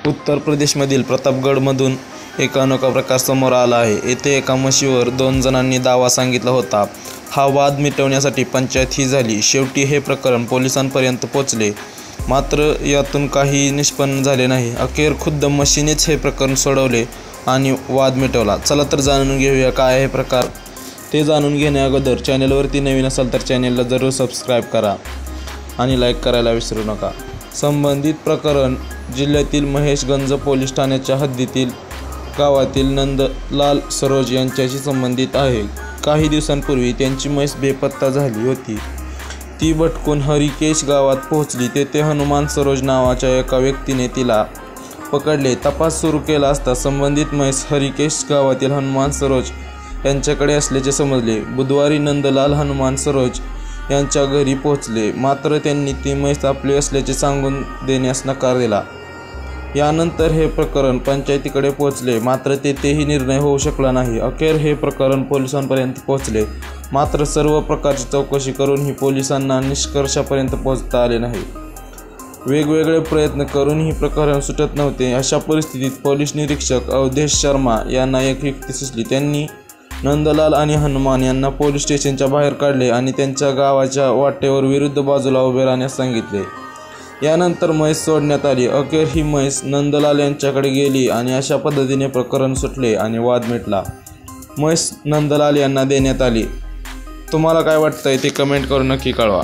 उत्तर प्रदेशमधील प्रतापगडमधून एक अनोखा प्रकार समोर आला आहे। येथे एका म्हशीवर 2 जणांनी दावा सांगितला होता। हा वाद मिटवण्यासाठी पंचायत ही झाली। शेवटी हे प्रकरण पोलिसांपर्यंत पोहोचले, मात्र यातून काही निष्पन्न झाले नाही। अखेर खुद्द म्हशीनेच हे प्रकरण सोडवले आणि वाद मिटवला। चला तर जाणून घेऊया काय आहे प्रकार। ते जाणून घेण्याअगोदर चॅनलवरती नवीन असाल तर चॅनलला जरूर सबस्क्राईब करा आणि लाईक करायला विसरू नका। संबंधित प्रकरण जिल्ह्यातील महेशगंज पोलीस ठाण्याच्या हद्दीतील गावातील नंदलाल सरोज यांच्याशी संबंधित आहे। काही दिवसांपूर्वी त्यांची म्हैस बेपत्ता झाली होती। ती भटकून हरिकेश गावात पोहोचली। तेथे हनुमान सरोज नावाच्या एका व्यक्तीने तिला पकडले। तपास सुरू केला असता संबंधित म्हैस हरिकेश गावातील हनुमान सरोज यांच्याकडे असल्याचे समजले। बुधवारी नंदलाल हनुमान सरोज यांच्या घरी पोहोचले, मात्र त्यांनी ती म्हैस आपली असल्याचे सांगून देण्यास नकार दिला। यानंतर हे प्रकरण पंचायतीकडे पोहोचले, मात्र तेथेही निर्णय होऊ शकला नाही। अखेर हे प्रकरण पोलिसांपर्यंत पोहोचले, मात्र सर्व प्रकारची चौकशी करूनही पोलिसांना निष्कर्षापर्यंत पोहोचता आले नाही। वेगवेगळे प्रयत्न करूनही प्रकरण सुटत नव्हते। अशा परिस्थितीत पोलीस निरीक्षक अवधेश शर्मा यांना एक युक्ती सुचली। त्यांनी नंदलाल आणि हनुमान यांना पोलीस स्टेशनच्या बाहेर काढले आणि त्यांच्या गावाच्या वाटेवर विरुद्ध बाजूला उभे राहण्यास सांगितले। यानंतर म्हैस सोडण्यात आली। अखेर ही म्हैस नंदलाल यांच्याकडे गेली आणि अशा पद्धतीने प्रकरण सुटले आणि वाद मिटला। म्हैस नंदलाल यांना देण्यात आली। तुम्हाला काय वाटतंय ते कमेंट करून नक्की कळवा।